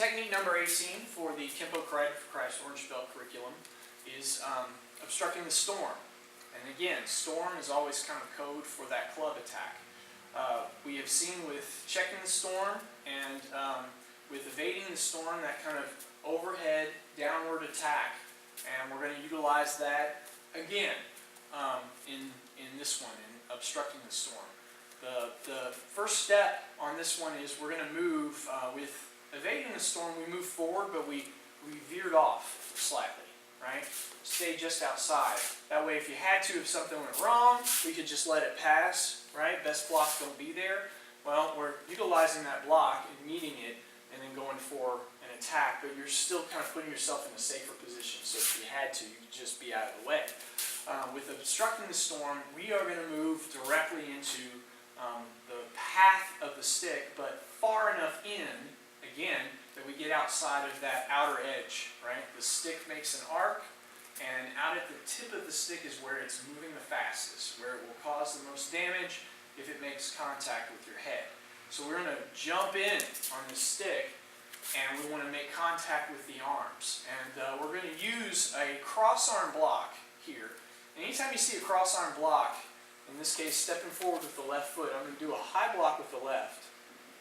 Technique number 18 for the Kenpo Karate for Christ Orange Belt curriculum is obstructing the storm. And again, storm is always kind of code for that club attack. We have seen with checking the storm and with evading the storm, that kind of overhead downward attack. And we're going to utilize that again in this one, in obstructing the storm. The first step on this one is we're going to move with evading the storm. We move forward, but we veered off slightly, right? Stay just outside. That way, if you had to, if something went wrong, we could just let it pass, right? Best block don't be there. Well, we're utilizing that block and meeting it and then going for an attack, but you're still kind of putting yourself in a safer position. So if you had to, you could just be out of the way. With obstructing the storm, we are going to move directly into the path of the stick, but far enough in, again, that we get outside of that outer edge, right? The stick makes an arc, and out at the tip of the stick is where it's moving the fastest, where it will cause the most damage if it makes contact with your head. So we're going to jump in on the stick, and we want to make contact with the arms. And we're going to use a cross-arm block here. Anytime you see a cross-arm block, in this case stepping forward with the left foot, I'm going to do a high block with the left,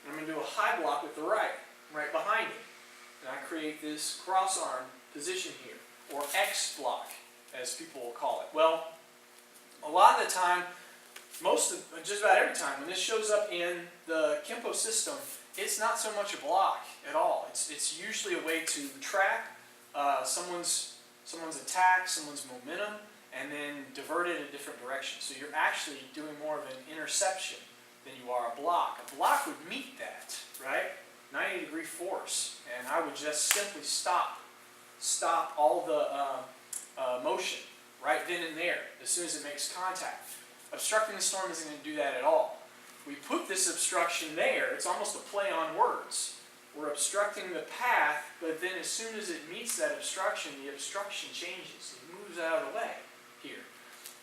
and I'm going to do a high block with the right behind it. And I create this cross-arm position here, or X block, as people will call it. Well, a lot of the time, just about every time, when this shows up in the Kenpo system, it's not so much a block at all. It's usually a way to track someone's attack, someone's momentum, and then divert it in a different direction. So you're actually doing more of an interception than you are a block. A block would meet that, right? 90-degree force, and I would just simply stop all the motion right then and there as soon as it makes contact. Obstructing the storm isn't going to do that at all. We put this obstruction there. It's almost a play on words. We're obstructing the path, but then as soon as it meets that obstruction, the obstruction changes. It moves out of the way here.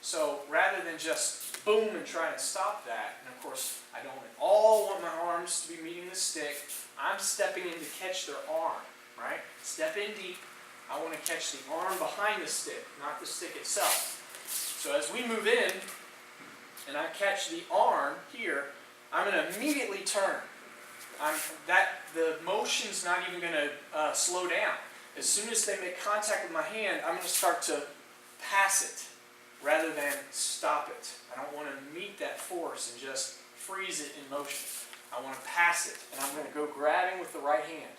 So rather than just boom and try and stop that, and of course I don't at all want my arms to be meeting the stick, I'm stepping in to catch their arm, right? Step in deep. I want to catch the arm behind the stick, not the stick itself. So as we move in, and I catch the arm here, I'm going to immediately turn. The motion's not even going to slow down. As soon as they make contact with my hand, I'm going to start to pass it rather than stop it. I don't want to meet that force and just freeze it in motion. I want to pass it, and I'm going to go grabbing with the right hand,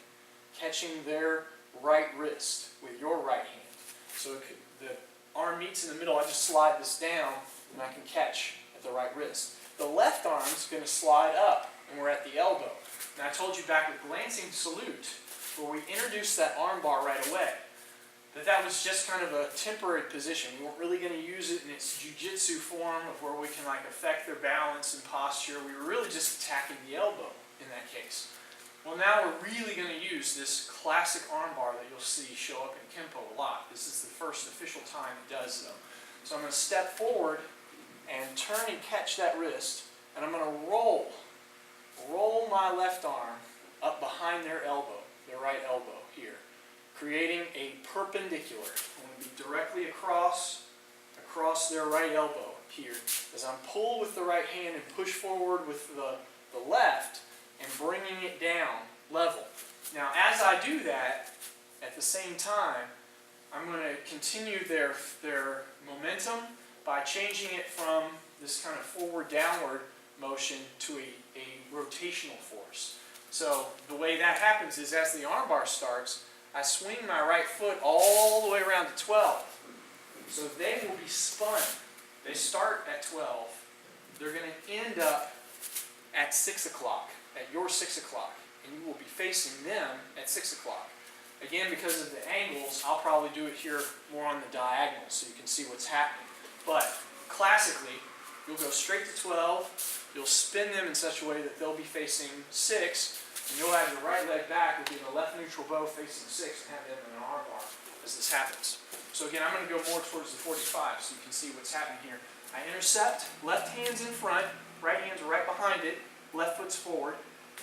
catching their right wrist with your right hand. So the arm meets in the middle. I just slide this down, and I can catch at the right wrist. The left arm is going to slide up, and we're at the elbow. And I told you back with glancing salute, where we introduced that arm bar right away, that was just kind of a temporary position. We weren't really going to use it in its jiu-jitsu form of where we can affect their balance and posture. We were really just attacking the elbow in that case. Well, now we're really going to use this classic arm bar that you'll see show up in Kenpo a lot. This is the first official time it does, though. So I'm going to step forward and turn and catch that wrist, and I'm going to roll my left arm up behind their elbow, their right elbow here, creating a perpendicular. I'm going to be directly across their right elbow here as I'm pulled with the right hand and push forward with the left and bringing it down level. Now, as I do that, at the same time, I'm going to continue their momentum by changing it from this kind of forward-downward motion to a rotational force. So the way that happens is as the armbar starts, I swing my right foot all the way around to 12. So they will be spun. They start at 12. They're going to end up at 6 o'clock, at your 6 o'clock. And you will be facing them at 6 o'clock. Again, because of the angles, I'll probably do it here more on the diagonal so you can see what's happening. But classically, you'll go straight to 12. You'll spin them in such a way that they'll be facing 6. And you'll have your right leg back, will be in the left neutral bow facing 6, and have them in an arm bar as this happens. So again, I'm going to go more towards the 45 so you can see what's happening here. I intercept, left hand's in front, right hand's right behind it, left foot's forward.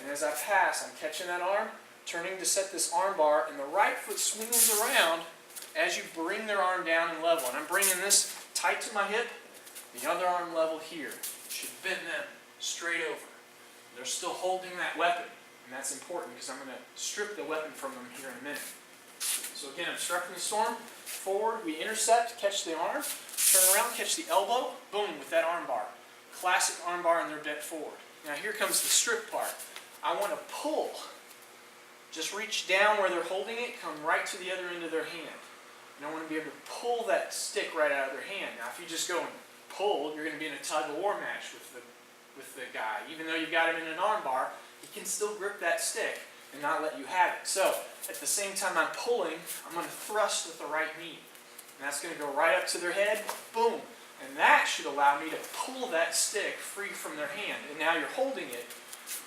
And as I pass, I'm catching that arm, turning to set this arm bar, and the right foot swings around as you bring their arm down and level. And I'm bringing this tight to my hip, the other arm level here. You should bend them straight over. They're still holding that weapon, and that's important because I'm going to strip the weapon from them here in a minute. So again, obstructing the storm, forward, we intercept, catch the arm, turn around, catch the elbow, boom, with that arm bar. Classic arm bar, and they're bent forward. Now here comes the strip part. I want to pull. Just reach down where they're holding it, come right to the other end of their hand. And I want to be able to pull that stick right out of their hand. Now if you just go and pull, you're going to be in a tug-of-war match with the guy. Even though you've got him in an arm bar, he can still grip that stick and not let you have it. So at the same time I'm pulling, I'm going to thrust with the right knee. And that's going to go right up to their head, boom. And that should allow me to pull that stick free from their hand. And now you're holding it,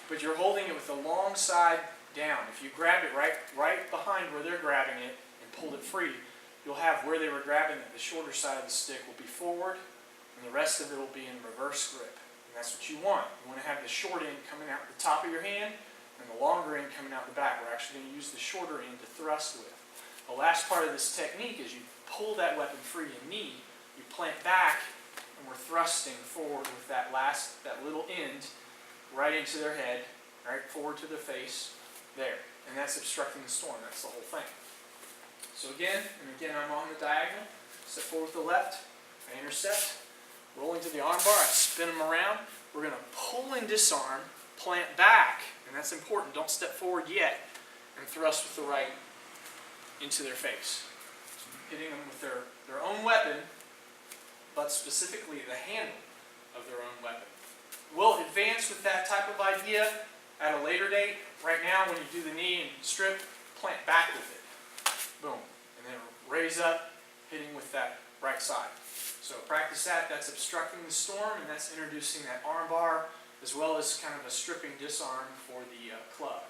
but you're holding it with the long side down. If you grab it right behind where they're grabbing it and pulled it free, you'll have where they were grabbing it, the shorter side of the stick will be forward, and the rest of it will be in reverse grip. And that's what you want. You want to have the short end coming out the top of your hand and the longer end coming out the back. We're actually going to use the shorter end to thrust with. The last part of this technique is you pull that weapon free and knee, you plant back, and we're thrusting forward with that little end right into their head, right forward to their face, there. And that's obstructing the storm. That's the whole thing. So again, I'm on the diagonal, step forward with the left, I intercept, rolling to the arm bar, I spin them around. We're going to pull and disarm, plant back, and that's important, don't step forward yet, and thrust with the right into their face. Hitting them with their own weapon, but specifically the handle of their own weapon. We'll advance with that type of idea at a later date. Right now, when you do the knee and strip, plant back with it. Boom. And then raise up, hitting with that right side. So practice that. That's obstructing the storm, and that's introducing that arm bar, as well as kind of a stripping disarm for the club.